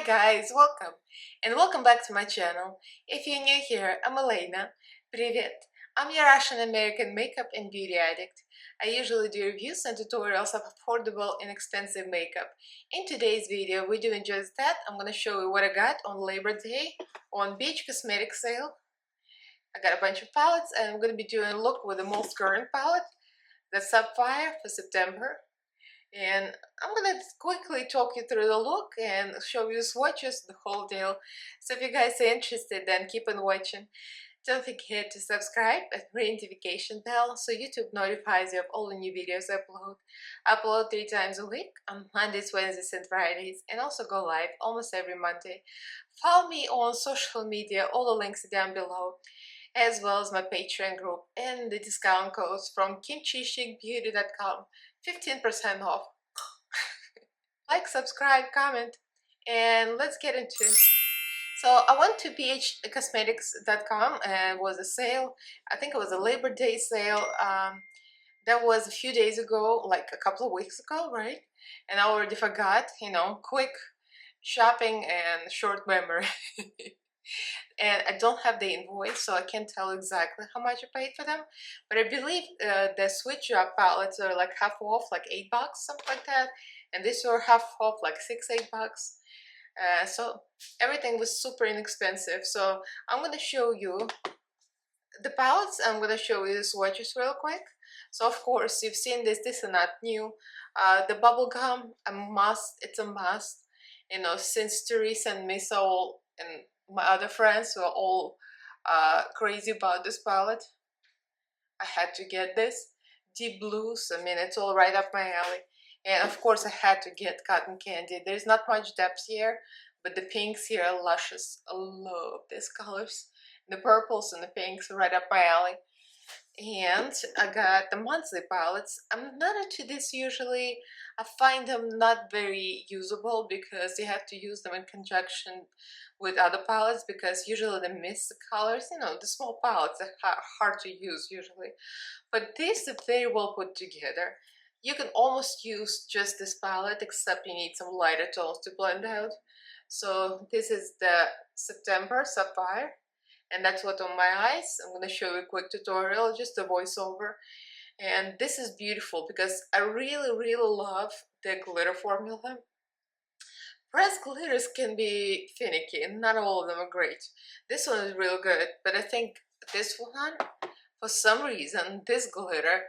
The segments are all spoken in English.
guys, welcome and welcome back to my channel. If you're new here, I'm Elaina. Привет! I'm your Russian-American makeup and beauty addict. I usually do reviews and tutorials of affordable, inexpensive makeup. In today's video, we're doing just that. I'm gonna show you what I got on Labor Day on Beach Cosmetics sale. I got a bunch of palettes and I'm gonna be doing a look with the most current palette, the Sapphire for September. And I'm gonna quickly talk you through the look and show you swatches, the whole deal. So if you guys are interested, then keep on watching. Don't forget to subscribe and ring notification bell so YouTube notifies you of all the new videos I upload. I upload 3 times a week on Mondays, Wednesdays and Fridays, and also go live almost every Monday. Follow me on social media, all the links are down below, as well as my Patreon group and the discount codes from kimchichicbeauty.com. 15% off. Like, subscribe, comment, and let's get into it. So I went to pmcosmetics.com and it was a sale. I think it was a Labor Day sale. That was a few days ago, like a couple of weeks ago, right? And I already forgot, quick shopping and short memory. And I don't have the invoice, so I can't tell exactly how much I paid for them. But I believe the Switch Up palettes are like half off, like $8, something like that. And these were half off, like $6-8. So everything was super inexpensive. So I'm gonna show you the palettes. I'm gonna show you the swatches real quick. So of course you've seen this. This is not new. The bubble gum, a must. It's a must. Since Teresa and Misa and my other friends were all crazy about this palette, I had to get this. Deep blues, I mean, it's all right up my alley. And of course I had to get cotton candy. There's not much depth here, but the pinks here are luscious. I love these colors. The purples and the pinks are right up my alley. And I got the monthly palettes. I'm not into this usually. I find them not very usable because you have to use them in conjunction with other palettes, because usually they miss the colors. The small palettes are hard to use usually. But these are very well put together. You can almost use just this palette, except you need some lighter tones to blend out. So this is the September Sapphire. And that's what on my eyes. I'm going to show you a quick tutorial, just a voiceover. And this is beautiful because I really, really love the glitter formula. Pressed glitters can be finicky and not all of them are great. This one is real good, but I think this one, for some reason, this glitter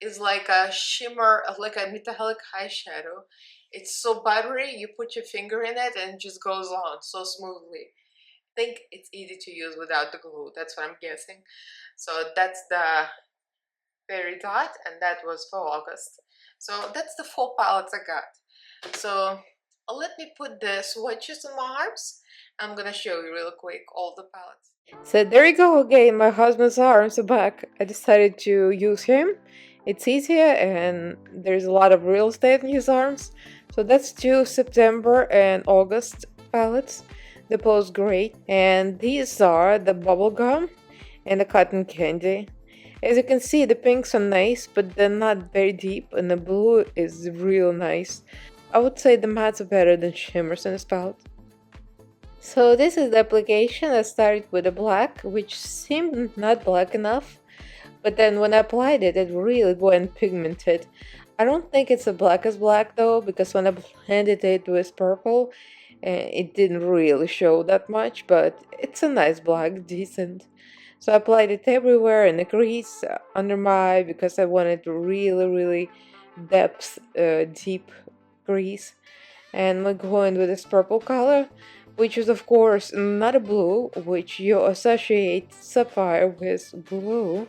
is like a shimmer, like a metallic eyeshadow. It's so buttery, you put your finger in it and it just goes on so smoothly. I think it's easy to use without the glue, that's what I'm guessing. So that's the Fairy Dot, and that was for August. So that's the 4 palettes I got. So let me put the swatches on my arms. I'm gonna show you real quick all the palettes. So there you go again, my husband's arms are back. I decided to use him. It's easier and there's a lot of real estate in his arms. So that's 2 September and August palettes. They're both great, and these are the bubblegum and the cotton candy. As you can see, the pinks are nice, but they're not very deep, and the blue is real nice. I would say the mattes are better than shimmers in this palette. So this is the application. I started with the black, which seemed not black enough, but then when I applied it, it really went pigmented. I don't think it's the blackest black though, because when I blended it with purple, it didn't really show that much, but it's a nice black, decent. So I applied it everywhere in the crease, under my eye, because I wanted really, really deep crease. And I'm going with this purple color, which is of course not a blue, which you associate Sapphire with blue.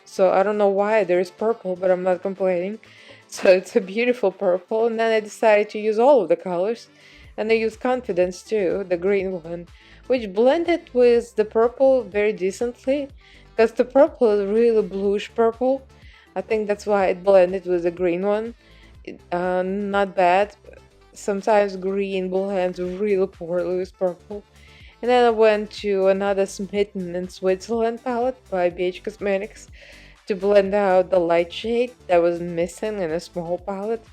So I don't know why there's purple, but I'm not complaining. So it's a beautiful purple, and then I decided to use all of the colors. And I used Confidence too, the green one, which blended with the purple very decently, because the purple is really bluish purple. I think that's why it blended with the green one. Not bad. Sometimes green blends really poorly with purple. And then I went to another Smitten in Switzerland palette by BH Cosmetics to blend out the light shade that was missing in a small palette.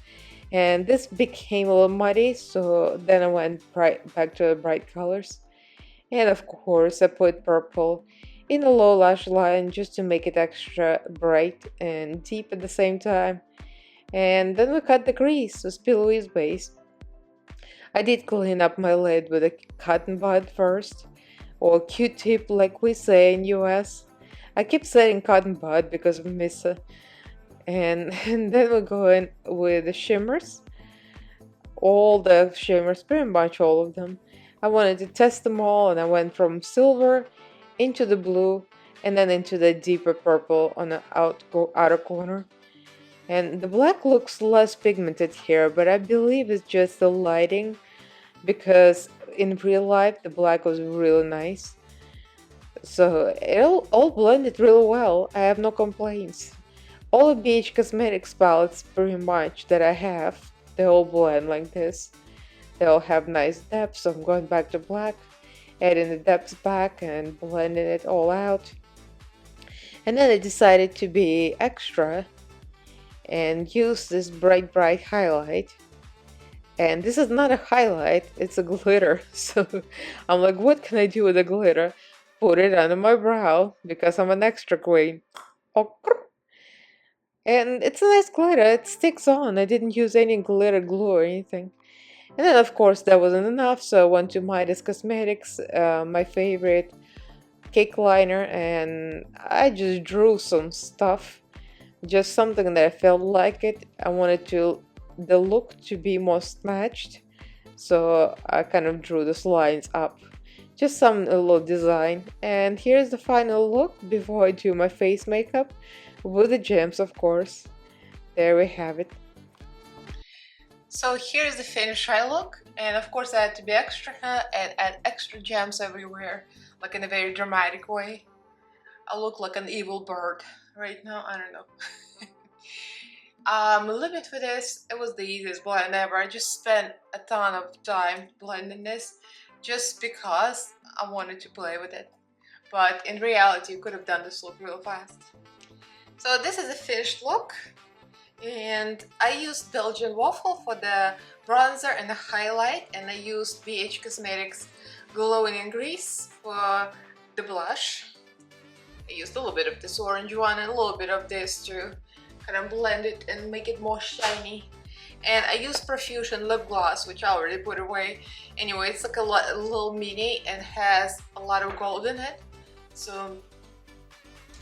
And this became a little muddy, so then I went back to bright colors. And of course, I put purple in a low lash line just to make it extra bright and deep at the same time. And then we cut the crease with Louise base. I did clean up my lid with a cotton bud first, or Q-tip like we say in US. I keep saying cotton bud because of Missa. And then we go in with the shimmers. All the shimmers, pretty much all of them. I wanted to test them all, and I went from silver into the blue and then into the deeper purple on the outer corner. And the black looks less pigmented here, but I believe it's just the lighting because in real life the black was really nice. So it all blended really well. I have no complaints. All the BH Cosmetics palettes pretty much that I have, they all blend like this. They all have nice depth, so I'm going back to black, adding the depths back and blending it all out. And then I decided to be extra and use this bright highlight. And this is not a highlight, it's a glitter. So I'm like, what can I do with a glitter? Put it under my brow because I'm an extra queen. And it's a nice glitter, it sticks on. I didn't use any glitter glue or anything. And then of course that wasn't enough, so I went to Midas Cosmetics, my favorite cake liner, and I just drew some stuff. Just something that I felt like it. I wanted the look to be more matched, so I kind of drew those lines up. Just some little design. And here's the final look before I do my face makeup with the gems, of course. There we have it. So here's the finished eye look, and of course I had to be extra and add extra gems everywhere, like in a very dramatic way. I look like an evil bird right now, I don't know. Limit for this, it was the easiest blend ever. I just spent a ton of time blending this just because I wanted to play with it. But in reality, you could have done this look real fast. So this is a finished look. And I used Belgian Waffle for the bronzer and the highlight, and I used BH Cosmetics Glowing in Grease for the blush. I used a little bit of this orange one and a little bit of this to kind of blend it and make it more shiny. And I used Profusion lip gloss, which I already put away. Anyway, it's like a little mini and has a lot of gold in it. So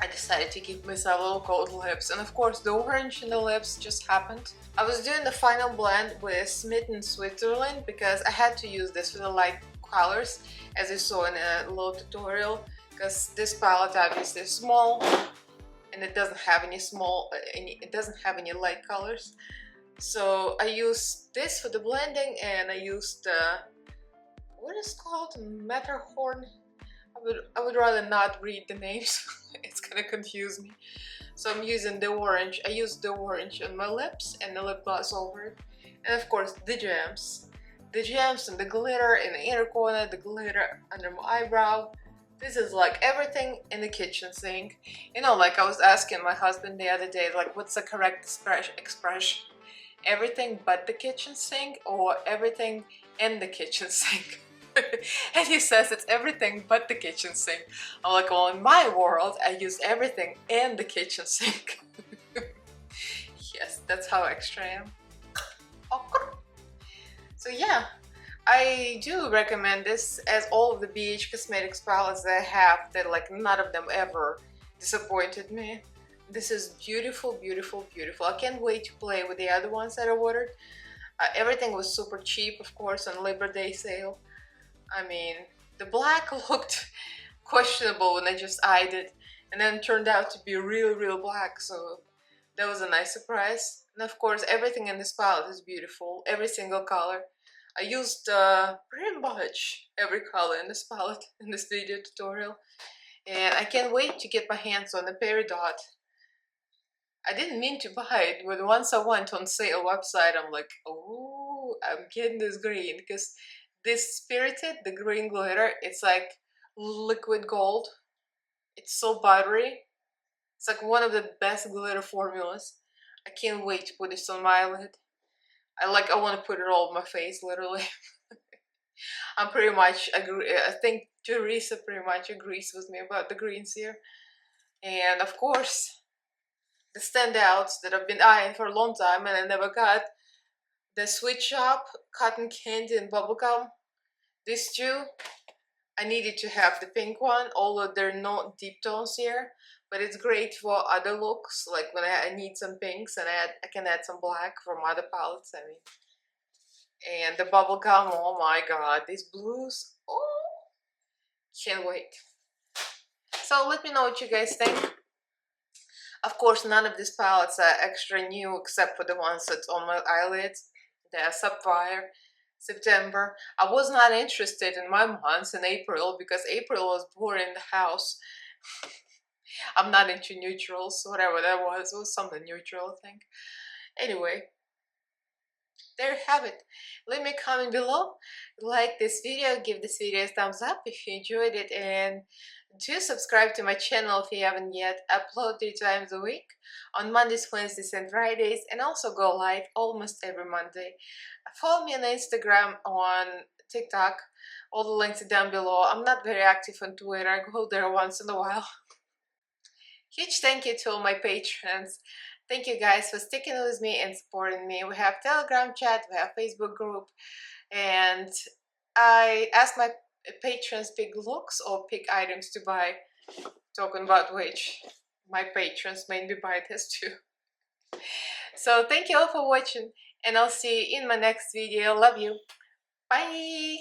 I decided to give myself a little gold lips, and of course the orange in the lips just happened. I was doing the final blend with Smitten Switzerland because I had to use this for the light colors, as you saw in a little tutorial, because this palette obviously is small and it doesn't have any light colors. So I used this for the blending, and I used what is it called? Matterhorn. I would rather not read the names. It's gonna confuse me. So I'm using the orange. I used the orange on my lips and the lip gloss over it. And of course the gems. The gems and the glitter in the inner corner, the glitter under my eyebrow. This is like everything in the kitchen sink. You know, like I was asking my husband the other day, like what's the correct expression? Everything but the kitchen sink or everything in the kitchen sink? And he says it's everything but the kitchen sink. I'm like, well, in my world, I use everything in the kitchen sink. Yes, that's how extra I am. So yeah, I do recommend this, as all of the BH Cosmetics palettes that I have, that like none of them ever disappointed me. This is beautiful, beautiful, beautiful. I can't wait to play with the other ones that I ordered. Everything was super cheap, of course, on Labor Day sale. I mean, the black looked questionable when I just eyed it, and then turned out to be real black, so that was a nice surprise. And of course, everything in this palette is beautiful, every single color. I used pretty much every color in this palette in this video tutorial, and I can't wait to get my hands on the Peridot. I didn't mean to buy it, but once I went on sale website, I'm like, oh, I'm getting this green, because this Spirited, the green glitter, it's like liquid gold. It's so buttery. It's like one of the best glitter formulas. I can't wait to put this on my eyelid. I want to put it all on my face, literally. I'm pretty much agree. I think Teresa pretty much agrees with me about the greens here. And of course, the standouts that I've been eyeing for a long time and I never got, the Sweet Shop, Cotton Candy, and Bubblegum. These two, I needed to have the pink one, although there are no deep tones here. But it's great for other looks, like when I need some pinks and I can add some black from other palettes, I mean. And the Bubblegum, oh my god, these blues, oh, can't wait. So let me know what you guys think. Of course, none of these palettes are extra new except for the ones that's on my eyelids. They are Sapphire, September. I was not interested in my months in April because April was boring in the house. I'm not into neutrals, whatever that was. It was something neutral, I think. Anyway, there you have it. Leave me a comment below, like this video, give this video a thumbs up if you enjoyed it, and do subscribe to my channel if you haven't yet. Upload 3 times a week on Mondays, Wednesdays, and Fridays, and also go live almost every Monday. Follow me on Instagram, on TikTok. All the links are down below. I'm not very active on Twitter. I go there once in a while. Huge thank you to all my patrons. Thank you guys for sticking with me and supporting me. We have Telegram chat, we have Facebook group, and I asked my patrons pick looks or pick items to buy, talking about which my patrons made me buy this too. So thank you all for watching, and I'll see you in my next video. Love you. Bye.